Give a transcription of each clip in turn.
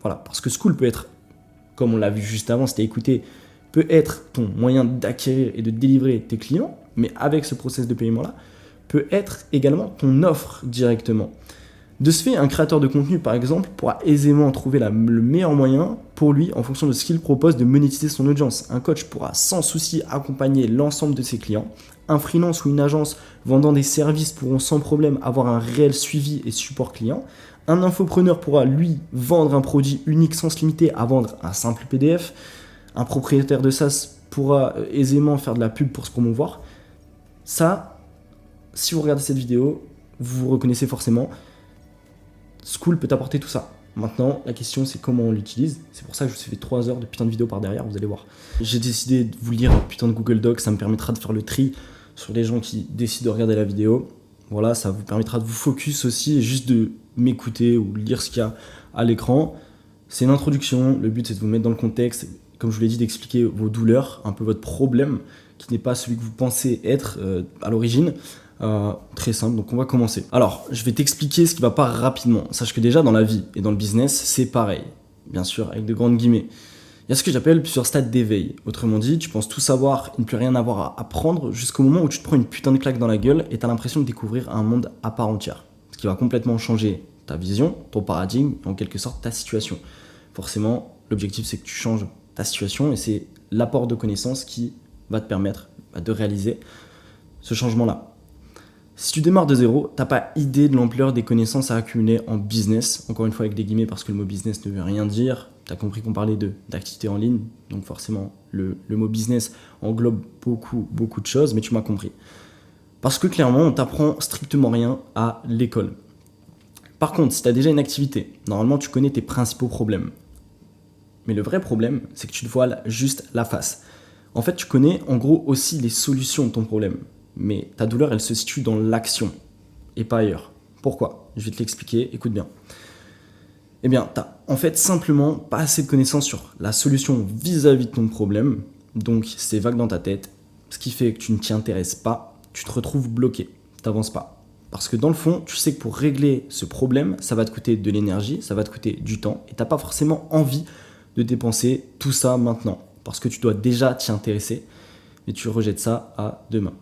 Voilà, parce que Skool peut être, comme on l'a vu juste avant, c'était écouté, peut être ton moyen d'acquérir et de délivrer tes clients, mais avec ce process de paiement-là, peut être également ton offre directement. De ce fait, un créateur de contenu, par exemple, pourra aisément trouver le meilleur moyen pour lui, en fonction de ce qu'il propose, de monétiser son audience. Un coach pourra sans souci accompagner l'ensemble de ses clients. Un freelance ou une agence vendant des services pourront sans problème avoir un réel suivi et support client. Un infopreneur pourra, lui, vendre un produit unique sans se limiter à vendre un simple PDF. Un propriétaire de SaaS pourra aisément faire de la pub pour se promouvoir. Ça, si vous regardez cette vidéo, vous vous reconnaissez forcément. Skool peut t'apporter tout ça. Maintenant, la question c'est comment on l'utilise. C'est pour ça que je vous ai fait 3 heures de putain de vidéo par derrière, vous allez voir. J'ai décidé de vous lire un putain de Google Doc, ça me permettra de faire le tri sur les gens qui décident de regarder la vidéo. Voilà, ça vous permettra de vous focus aussi et juste de m'écouter ou lire ce qu'il y a à l'écran. C'est une introduction, le but c'est de vous mettre dans le contexte, comme je vous l'ai dit, d'expliquer vos douleurs, un peu votre problème, qui n'est pas celui que vous pensez être à l'origine. Très simple, donc on va commencer. Alors, je vais t'expliquer ce qui va pas rapidement. Sache que déjà dans la vie et dans le business, c'est pareil. Bien sûr, avec de grandes guillemets. Il y a ce que j'appelle plusieurs stades d'éveil. Autrement dit, tu penses tout savoir et ne plus rien avoir à apprendre jusqu'au moment où tu te prends une putain de claque dans la gueule et tu as l'impression de découvrir un monde à part entière. Ce qui va complètement changer ta vision, ton paradigme et en quelque sorte ta situation. Forcément, l'objectif c'est que tu changes ta situation et c'est l'apport de connaissances qui va te permettre de réaliser ce changement-là. Si tu démarres de zéro, t'as pas idée de l'ampleur des connaissances à accumuler en business. Encore une fois avec des guillemets parce que le mot business ne veut rien dire. T'as compris qu'on parlait d'activité en ligne. Donc forcément, le mot business englobe beaucoup de choses, mais tu m'as compris. Parce que clairement, on t'apprend strictement rien à l'école. Par contre, si tu as déjà une activité, normalement tu connais tes principaux problèmes. Mais le vrai problème, c'est que tu te voiles juste la face. En fait, tu connais en gros aussi les solutions de ton problème. Mais ta douleur, elle se situe dans l'action et pas ailleurs. Pourquoi ? Je vais te l'expliquer, écoute bien. Eh bien, tu n'as en fait simplement pas assez de connaissances sur la solution vis-à-vis de ton problème. Donc, c'est vague dans ta tête, ce qui fait que tu ne t'y intéresses pas, tu te retrouves bloqué, tu n'avances pas. Parce que dans le fond, tu sais que pour régler ce problème, ça va te coûter de l'énergie, ça va te coûter du temps, et tu n'as pas forcément envie de dépenser tout ça maintenant. Parce que tu dois déjà t'y intéresser, et tu rejettes ça à demain.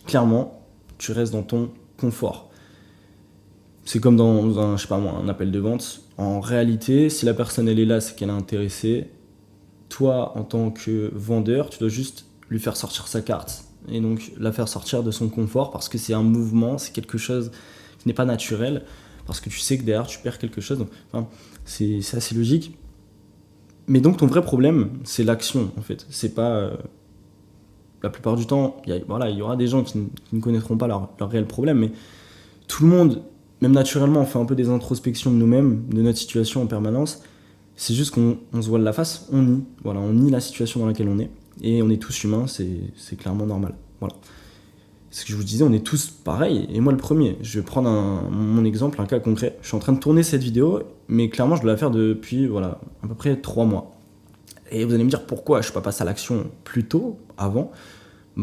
Clairement, tu restes dans ton confort. C'est comme dans un appel de vente. En réalité, si la personne elle est là, c'est qu'elle est intéressée. Toi, en tant que vendeur, tu dois juste lui faire sortir sa carte et donc la faire sortir de son confort parce que c'est un mouvement, c'est quelque chose qui n'est pas naturel parce que tu sais que derrière tu perds quelque chose. Donc, c'est assez logique. Mais donc ton vrai problème, c'est l'action en fait. C'est pas la plupart du temps, il y aura des gens qui ne connaîtront pas leur réel problème, mais tout le monde, même naturellement, on fait un peu des introspections de nous-mêmes, de notre situation en permanence. C'est juste qu'on se voile la face, on nie la situation dans laquelle on est, et on est tous humains, c'est clairement normal. Voilà. Ce que je vous disais, on est tous pareils, et moi le premier. Je vais prendre mon exemple, un cas concret. Je suis en train de tourner cette vidéo, mais clairement je dois la faire depuis à peu près 3 mois. Et vous allez me dire pourquoi je ne suis pas passé à l'action plus tôt, avant,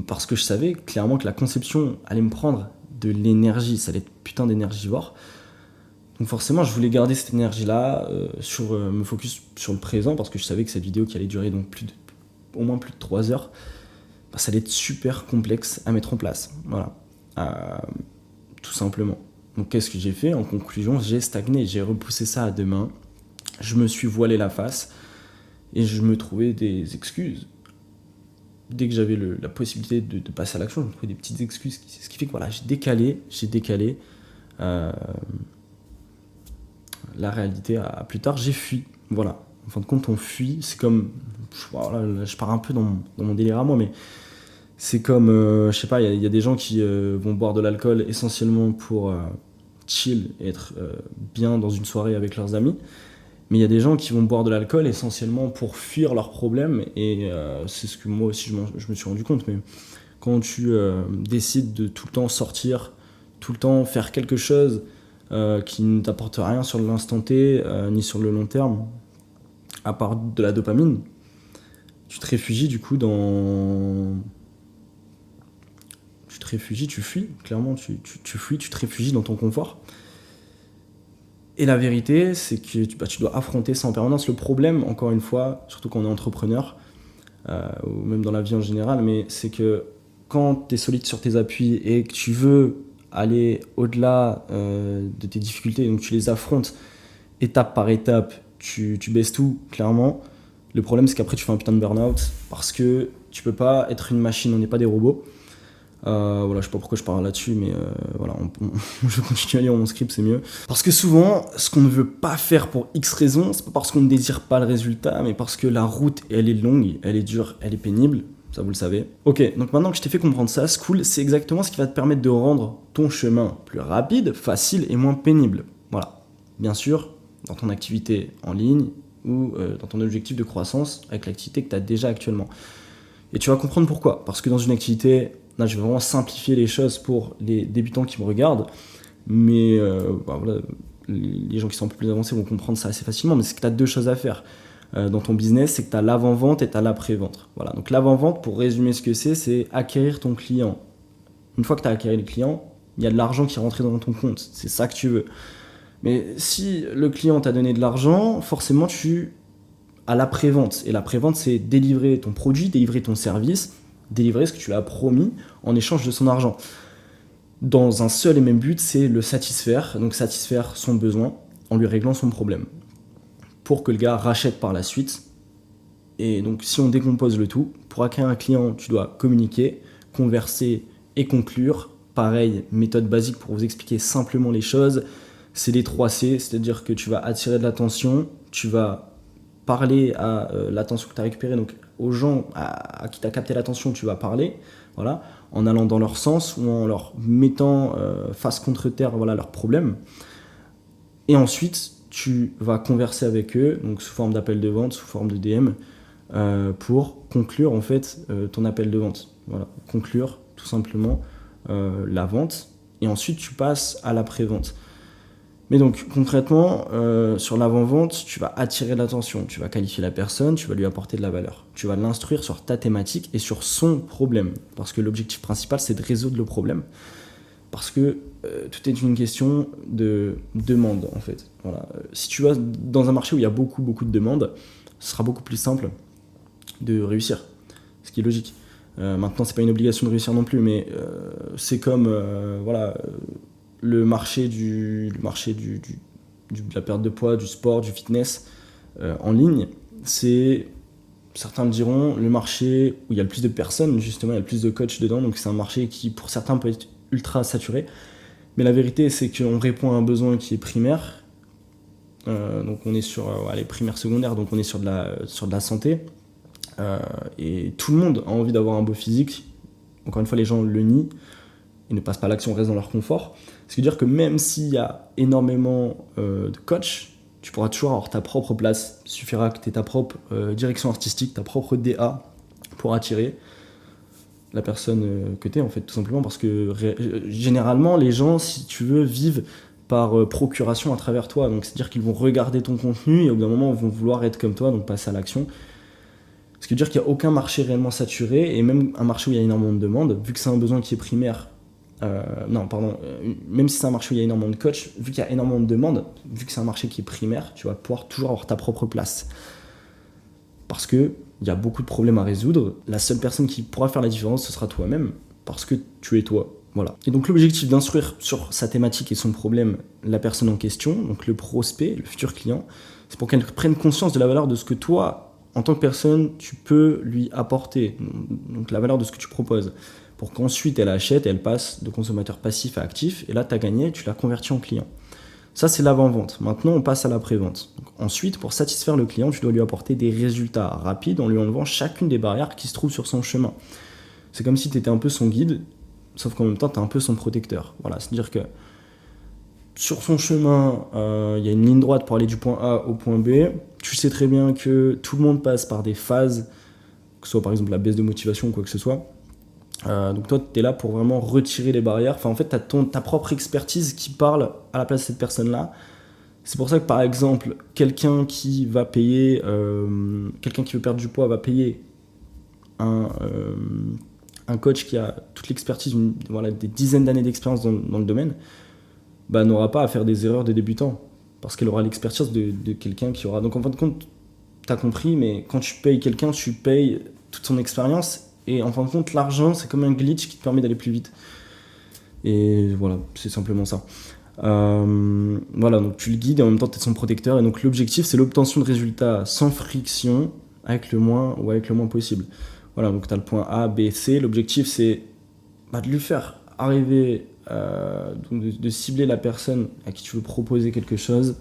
parce que je savais clairement que la conception allait me prendre de l'énergie, ça allait être putain d'énergivore. Donc forcément, je voulais garder cette énergie-là, me focus sur le présent, parce que je savais que cette vidéo qui allait durer donc au moins plus de 3 heures, ça allait être super complexe à mettre en place. Voilà, tout simplement. Donc qu'est-ce que j'ai fait ? En conclusion, j'ai stagné, j'ai repoussé ça à demain, je me suis voilé la face, et je me trouvais des excuses. Dès que j'avais la possibilité de passer à l'action, je me trouvais des petites excuses. Ce qui fait que voilà, j'ai décalé la réalité à plus tard. J'ai fui. Voilà. En fin de compte, on fuit. C'est comme... Voilà, je pars un peu dans mon délire à moi, mais c'est comme... je sais pas, il y a des gens qui vont boire de l'alcool essentiellement pour chill et être bien dans une soirée avec leurs amis. Mais il y a des gens qui vont boire de l'alcool essentiellement pour fuir leurs problèmes, et c'est ce que moi aussi je me suis rendu compte. Mais quand tu décides de tout le temps sortir, tout le temps faire quelque chose qui ne t'apporte rien sur l'instant T, ni sur le long terme, à part de la dopamine, tu te réfugies du coup tu fuis, clairement, tu fuis, tu te réfugies dans ton confort. Et la vérité, c'est que tu dois affronter ça en permanence. Le problème, encore une fois, surtout quand on est entrepreneur, ou même dans la vie en général, mais c'est que quand tu es solide sur tes appuis et que tu veux aller au-delà de tes difficultés, donc tu les affrontes étape par étape, tu baisses tout, clairement. Le problème, c'est qu'après, tu fais un putain de burn-out parce que tu peux pas être une machine, on n'est pas des robots. Voilà, je sais pas pourquoi je parle là-dessus, mais voilà, je continue à lire mon script, c'est mieux. Parce que souvent, ce qu'on ne veut pas faire pour X raisons, c'est pas parce qu'on ne désire pas le résultat, mais parce que la route, elle est longue, elle est dure, elle est pénible. Ça, vous le savez. Ok, donc maintenant que je t'ai fait comprendre ça, Skool, c'est exactement ce qui va te permettre de rendre ton chemin plus rapide, facile et moins pénible. Voilà. Bien sûr, dans ton activité en ligne ou dans ton objectif de croissance avec l'activité que tu as déjà actuellement. Et tu vas comprendre pourquoi. Parce que dans une activité, là, je vais vraiment simplifier les choses pour les débutants qui me regardent, mais voilà, les gens qui sont un peu plus avancés vont comprendre ça assez facilement, mais c'est que tu as deux choses à faire. Dans ton business, c'est que tu as l'avant-vente et tu as l'après-vente. Voilà. Donc l'avant-vente, pour résumer ce que c'est acquérir ton client. Une fois que tu as acquéri le client, il y a de l'argent qui est rentré dans ton compte. C'est ça que tu veux. Mais si le client t'a donné de l'argent, forcément tu as l'après-vente. Et l'après-vente, c'est délivrer ton produit, délivrer ton service, délivrer ce que tu lui as promis en échange de son argent. Dans un seul et même but, c'est le satisfaire. Donc satisfaire son besoin en lui réglant son problème, pour que le gars rachète par la suite. Et donc si on décompose le tout, pour acquérir un client, tu dois communiquer, converser et conclure. Pareil, méthode basique pour vous expliquer simplement les choses, c'est les 3 C, c'est-à-dire que tu vas attirer de l'attention, tu vas parler à l'attention que tu as récupérée, donc aux gens à qui tu as capté l'attention, tu vas parler, voilà, en allant dans leur sens ou en leur mettant face contre terre, voilà, leurs problèmes. Et ensuite, tu vas converser avec eux, donc sous forme d'appel de vente, sous forme de DM, pour conclure en fait ton appel de vente. Voilà, conclure tout simplement la vente, et ensuite tu passes à l'après-vente. Mais donc concrètement, sur l'avant-vente, tu vas attirer l'attention, tu vas qualifier la personne, tu vas lui apporter de la valeur. Tu vas l'instruire sur ta thématique et sur son problème, parce que l'objectif principal, c'est de résoudre le problème. Parce que tout est une question de demande, en fait. Voilà. Si tu vas dans un marché où il y a beaucoup de demandes, ce sera beaucoup plus simple de réussir, ce qui est logique. Maintenant, c'est pas une obligation de réussir non plus, mais c'est comme voilà, le marché de la perte de poids, du sport, du fitness en ligne. C'est, certains le diront, le marché où il y a le plus de personnes, justement, il y a le plus de coachs dedans, donc c'est un marché qui, pour certains, peut être ultra saturé. Mais la vérité, c'est qu'on répond à un besoin qui est primaire. Donc on est sur les primaires secondaires, donc on est sur de la santé. Et tout le monde a envie d'avoir un beau physique. Encore une fois, les gens le nient et ne passent pas à l'action, restent dans leur confort. Ce qui veut dire que même s'il y a énormément de coachs, tu pourras toujours avoir ta propre place. Il suffira que tu aies ta propre direction artistique, ta propre DA pour attirer la personne que tu es, en fait, tout simplement. Parce que généralement, les gens, si tu veux, vivent par procuration à travers toi. Donc c'est-à-dire qu'ils vont regarder ton contenu et au bout d'un moment, ils vont vouloir être comme toi, donc passer à l'action. Ce qui veut dire qu'il n'y a aucun marché réellement saturé, et même un marché où il y a énormément de demandes, vu que c'est un besoin qui est primaire, même si c'est un marché où il y a énormément de coachs, vu qu'il y a énormément de demandes, vu que c'est un marché qui est primaire, tu vas pouvoir toujours avoir ta propre place. Parce qu'il y a beaucoup de problèmes à résoudre, la seule personne qui pourra faire la différence, ce sera toi-même, parce que tu es toi. Voilà. Et donc l'objectif d'instruire sur sa thématique et son problème la personne en question, donc le prospect, le futur client, c'est pour qu'elle prenne conscience de la valeur de ce que toi, en tant que personne, tu peux lui apporter, donc la valeur de ce que tu proposes, pour qu'ensuite elle achète et elle passe de consommateur passif à actif, et là tu as gagné, tu l'as converti en client. Ça c'est l'avant-vente. Maintenant on passe à l'après-vente. Donc, ensuite, pour satisfaire le client, tu dois lui apporter des résultats rapides en lui enlevant chacune des barrières qui se trouvent sur son chemin. C'est comme si tu étais un peu son guide, sauf qu'en même temps tu es un peu son protecteur. Voilà, c'est-à-dire que sur son chemin, il y a une ligne droite pour aller du point A au point B. Tu sais très bien que tout le monde passe par des phases, que ce soit par exemple la baisse de motivation ou quoi que ce soit. Donc toi, tu es là pour vraiment retirer les barrières. Enfin, en fait, tu as ta propre expertise qui parle à la place de cette personne-là. C'est pour ça que, par exemple, quelqu'un qui veut perdre du poids va payer un coach qui a toute l'expertise, des dizaines d'années d'expérience dans le domaine, n'aura pas à faire des erreurs des débutants. parce qu'elle aura l'expertise de quelqu'un qui aura... Donc en fin de compte, tu as compris, mais quand tu payes quelqu'un, tu payes toute son expérience, et en fin de compte, l'argent, c'est comme un glitch qui te permet d'aller plus vite. Et voilà, c'est simplement ça. Voilà, donc tu le guides et en même temps tu es son protecteur, et donc l'objectif c'est l'obtention de résultats sans friction avec le moins possible. Voilà, donc tu as le point A, B, C. L'objectif c'est de lui faire arriver, donc de cibler la personne à qui tu veux proposer quelque chose,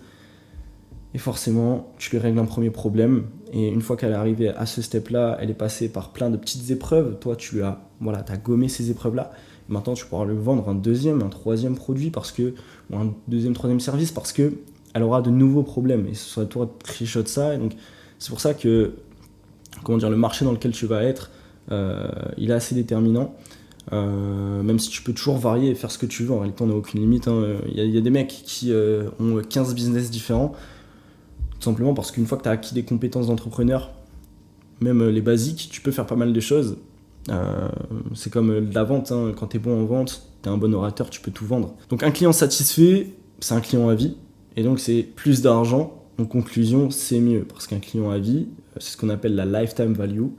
et forcément tu lui règles un premier problème, et une fois qu'elle est arrivée à ce step là, elle est passée par plein de petites épreuves. Toi tu as gommé ces épreuves là. Maintenant, tu pourras lui vendre un deuxième, un troisième produit, ou un deuxième, troisième service, parce qu'elle aura de nouveaux problèmes. Et ce sera toi de tricher de ça. Et donc, c'est pour ça que, le marché dans lequel tu vas être, il est assez déterminant. Même si tu peux toujours varier et faire ce que tu veux, en réalité, on n'a aucune limite. Il y a des mecs qui ont 15 business différents, tout simplement parce qu'une fois que tu as acquis des compétences d'entrepreneur, même les basiques, tu peux faire pas mal de choses. C'est comme la vente, quand tu es bon en vente, tu es un bon orateur, tu peux tout vendre. Donc un client satisfait, c'est un client à vie, et donc c'est plus d'argent. En conclusion, c'est mieux, parce qu'un client à vie, c'est ce qu'on appelle la lifetime value,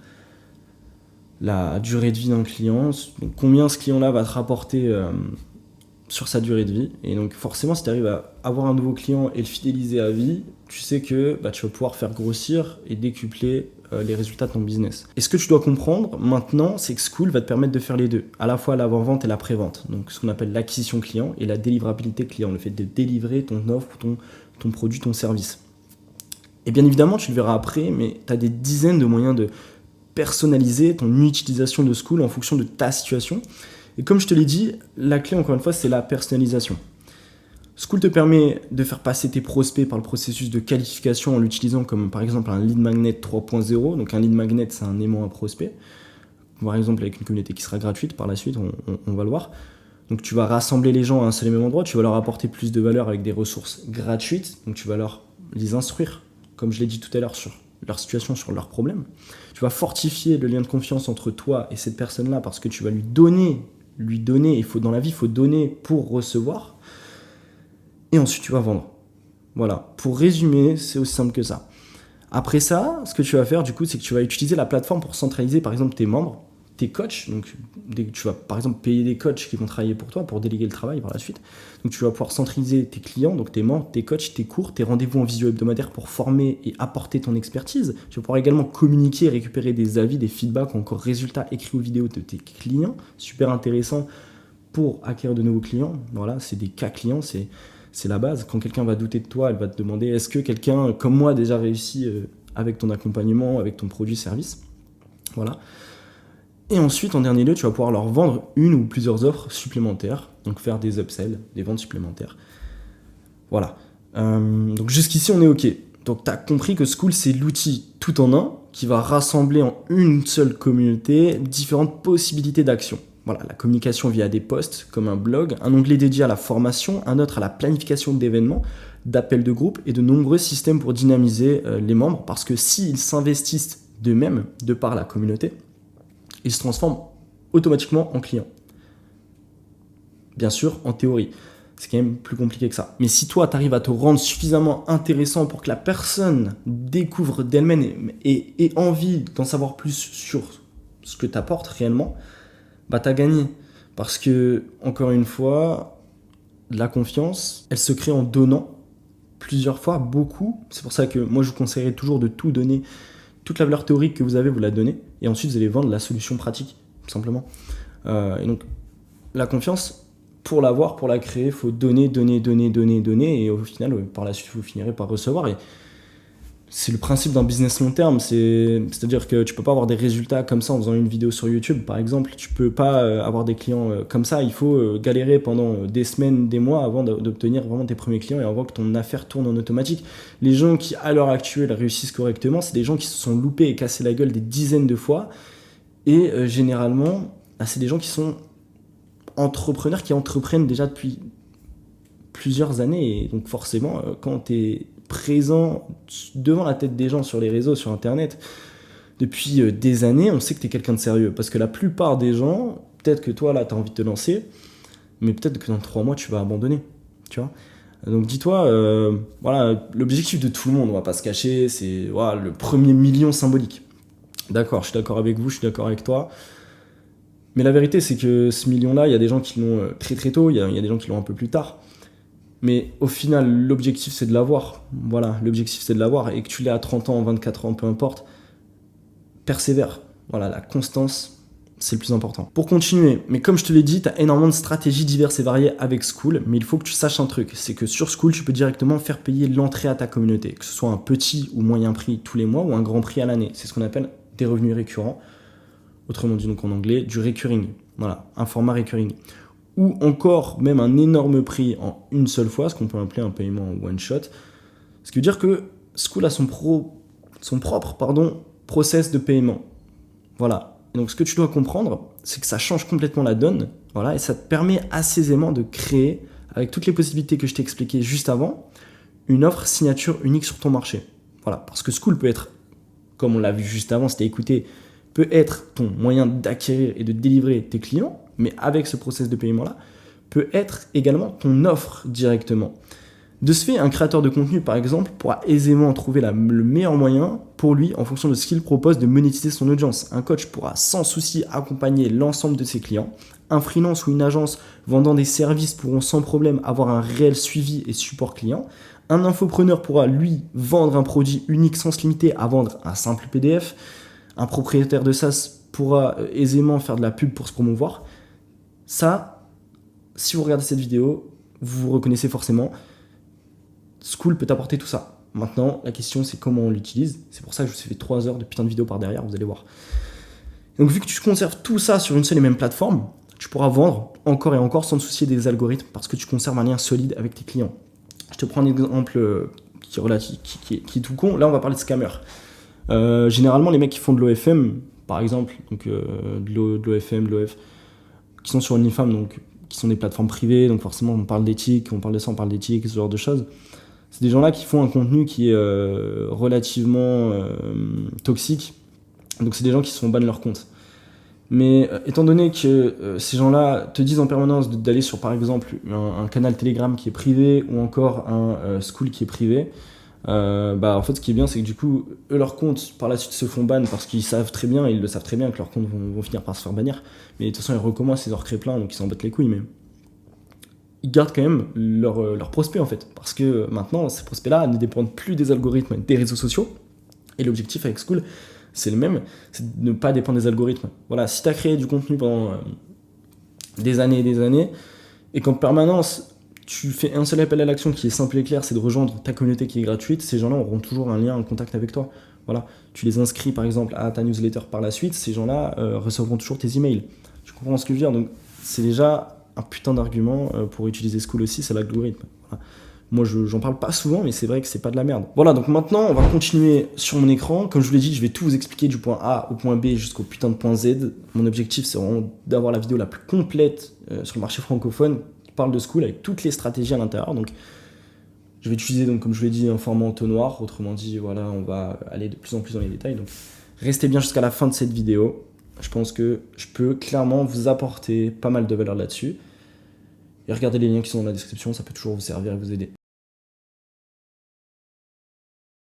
la durée de vie d'un client. Donc combien ce client-là va te rapporter sur sa durée de vie. Et donc forcément, si tu arrives à avoir un nouveau client et le fidéliser à vie, tu sais que tu vas pouvoir faire grossir et décupler les résultats de ton business. Et ce que tu dois comprendre maintenant, c'est que Skool va te permettre de faire les deux, à la fois l'avant-vente et la pré-vente. Donc ce qu'on appelle l'acquisition client et la délivrabilité client, le fait de délivrer ton offre, ton produit, ton service. Et bien évidemment, tu le verras après, mais tu as des dizaines de moyens de personnaliser ton utilisation de Skool en fonction de ta situation. Et comme je te l'ai dit, la clé, encore une fois, c'est la personnalisation. Skool te permet de faire passer tes prospects par le processus de qualification en l'utilisant comme par exemple un lead magnet 3.0. Donc un lead magnet, c'est un aimant à prospect. Par exemple avec une communauté qui sera gratuite par la suite, on va le voir. Donc tu vas rassembler les gens à un seul et même endroit, tu vas leur apporter plus de valeur avec des ressources gratuites. Donc tu vas les instruire, comme je l'ai dit tout à l'heure, sur leur situation, sur leurs problèmes. Tu vas fortifier le lien de confiance entre toi et cette personne-là parce que tu vas lui donner. Dans la vie, il faut donner pour recevoir. Et ensuite, tu vas vendre. Voilà. Pour résumer, c'est aussi simple que ça. Après ça, ce que tu vas faire, du coup, c'est que tu vas utiliser la plateforme pour centraliser, par exemple, tes membres, tes coachs. Donc, tu vas, par exemple, payer des coachs qui vont travailler pour toi, pour déléguer le travail par la suite. Donc, tu vas pouvoir centraliser tes clients, donc tes membres, tes coachs, tes cours, tes rendez-vous en visio hebdomadaire pour former et apporter ton expertise. Tu vas pouvoir également communiquer et récupérer des avis, des feedbacks, encore résultats écrits ou vidéo de tes clients. Super intéressant pour acquérir de nouveaux clients. Voilà, c'est des cas clients, c'est la base. Quand quelqu'un va douter de toi, elle va te demander est-ce que quelqu'un comme moi a déjà réussi avec ton accompagnement, avec ton produit-service. Voilà. Et ensuite, en dernier lieu, tu vas pouvoir leur vendre une ou plusieurs offres supplémentaires, donc faire des upsells, des ventes supplémentaires. Voilà. Donc jusqu'ici, on est OK. Donc tu as compris que Skool, c'est l'outil tout en un qui va rassembler en une seule communauté différentes possibilités d'action. Voilà, la communication via des posts comme un blog, un onglet dédié à la formation, un autre à la planification d'événements, d'appels de groupe et de nombreux systèmes pour dynamiser les membres, parce que s'ils s'investissent d'eux-mêmes, de par la communauté, ils se transforment automatiquement en clients. Bien sûr, en théorie. C'est quand même plus compliqué que ça. Mais si toi, tu arrives à te rendre suffisamment intéressant pour que la personne découvre d'elle-même et ait envie d'en savoir plus sur ce que tu apportes réellement, tu as gagné. Parce que, encore une fois, la confiance, elle se crée en donnant plusieurs fois, beaucoup. C'est pour ça que moi, je vous conseillerais toujours de tout donner. Toute la valeur théorique que vous avez, vous la donnez. Et ensuite, vous allez vendre la solution pratique, tout simplement. Et donc, la confiance, pour l'avoir, pour la créer, il faut donner. Et au final, par la suite, vous finirez par recevoir. Et c'est le principe d'un business long terme. C'est-à-dire que tu peux pas avoir des résultats comme ça en faisant une vidéo sur YouTube, par exemple. Tu peux pas avoir des clients comme ça. Il faut galérer pendant des semaines, des mois avant d'obtenir vraiment tes premiers clients et avant que ton affaire tourne en automatique. Les gens qui, à l'heure actuelle, réussissent correctement, c'est des gens qui se sont loupés et cassés la gueule des dizaines de fois. Et généralement, c'est des gens qui sont entrepreneurs, qui entreprennent déjà depuis plusieurs années. Et donc forcément, quand tu es présent devant la tête des gens sur les réseaux, sur Internet, depuis des années, on sait que tu es quelqu'un de sérieux. Parce que la plupart des gens, peut-être que toi, là, tu as envie de te lancer, mais peut-être que dans 3 mois, tu vas abandonner. Tu vois Donc dis-toi, voilà, l'objectif de tout le monde, on va pas se cacher, c'est voilà, le premier million symbolique. D'accord, je suis d'accord avec vous, je suis d'accord avec toi. Mais la vérité, c'est que ce million-là, il y a des gens qui l'ont très très tôt, il y a des gens qui l'ont un peu plus tard. Mais au final, l'objectif, c'est de l'avoir. Voilà, l'objectif, c'est de l'avoir. Et que tu l'aies à 30 ans, 24 ans, peu importe, persévère. Voilà, la constance, c'est le plus important. Pour continuer, mais comme je te l'ai dit, tu as énormément de stratégies diverses et variées avec Skool, mais il faut que tu saches un truc, c'est que sur Skool, tu peux directement faire payer l'entrée à ta communauté, que ce soit un petit ou moyen prix tous les mois ou un grand prix à l'année. C'est ce qu'on appelle des revenus récurrents, autrement dit donc en anglais, du recurring. Voilà, un format recurring. Ou encore même un énorme prix en une seule fois, ce qu'on peut appeler un paiement en one shot. Ce qui veut dire que Skool a son propre process de paiement. Voilà. Et donc ce que tu dois comprendre, c'est que ça change complètement la donne, voilà, et ça te permet assez aisément de créer, avec toutes les possibilités que je t'ai expliquées juste avant, une offre signature unique sur ton marché. Voilà, parce que Skool peut être, comme on l'a vu juste avant, c'était écouté, peut être ton moyen d'acquérir et de délivrer tes clients, mais avec ce process de paiement-là, peut être également ton offre directement. De ce fait, un créateur de contenu, par exemple, pourra aisément trouver le meilleur moyen pour lui en fonction de ce qu'il propose de monétiser son audience. Un coach pourra sans souci accompagner l'ensemble de ses clients. Un freelance ou une agence vendant des services pourront sans problème avoir un réel suivi et support client. Un infopreneur pourra, lui, vendre un produit unique sans se limiter à vendre un simple PDF. Un propriétaire de SaaS pourra aisément faire de la pub pour se promouvoir. Ça, si vous regardez cette vidéo, vous vous reconnaissez forcément. Skool peut t'apporter tout ça. Maintenant, la question, c'est comment on l'utilise. C'est pour ça que je vous ai fait 3 heures de putain de vidéo par derrière, vous allez voir. Donc, vu que tu conserves tout ça sur une seule et même plateforme, tu pourras vendre encore et encore sans te soucier des algorithmes parce que tu conserves un lien solide avec tes clients. Je te prends un exemple qui est tout con. Là, on va parler de scammer. Généralement, les mecs qui font de l'OFM, par exemple, donc de l'OFM, de l'OF, qui sont sur OnlyFans, donc qui sont des plateformes privées, donc forcément, on parle d'éthique, on parle de ça, on parle d'éthique, ce genre de choses. C'est des gens-là qui font un contenu qui est relativement toxique. Donc c'est des gens qui se font ban leur compte. Mais étant donné que ces gens-là te disent en permanence d'aller sur par exemple un canal Telegram qui est privé ou encore un Skool qui est privé, en fait ce qui est bien c'est que du coup eux leurs comptes par la suite se font ban parce qu'ils le savent très bien que leurs comptes vont finir par se faire bannir. Mais de toute façon ils recommencent, ils en recréent plein donc ils s'en battent les couilles. Mais ils gardent quand même leurs prospects en fait. Parce que maintenant, ces prospects-là ne dépendent plus des algorithmes des réseaux sociaux. Et l'objectif avec Skool, c'est le même, c'est de ne pas dépendre des algorithmes. Voilà, si tu as créé du contenu pendant des années, et qu'en permanence, tu fais un seul appel à l'action qui est simple et clair, c'est de rejoindre ta communauté qui est gratuite, ces gens-là auront toujours un lien, un contact avec toi. Voilà, tu les inscris par exemple à ta newsletter par la suite, ces gens-là recevront toujours tes emails. Tu comprends ce que je veux dire? Donc c'est déjà un putain d'argument pour utiliser Skool aussi, c'est l'algorithme. Voilà. Moi, j'en parle pas souvent, mais c'est vrai que c'est pas de la merde. Voilà, donc maintenant, on va continuer sur mon écran. Comme je vous l'ai dit, je vais tout vous expliquer du point A au point B jusqu'au putain de point Z. Mon objectif, c'est vraiment d'avoir la vidéo la plus complète sur le marché francophone qui parle de Skool avec toutes les stratégies à l'intérieur. Donc, je vais utiliser, donc, comme je vous l'ai dit, un format entonnoir. Autrement dit, voilà, on va aller de plus en plus dans les détails. Donc, restez bien jusqu'à la fin de cette vidéo. Je pense que je peux clairement vous apporter pas mal de valeur là-dessus. Et regardez les liens qui sont dans la description, ça peut toujours vous servir et vous aider.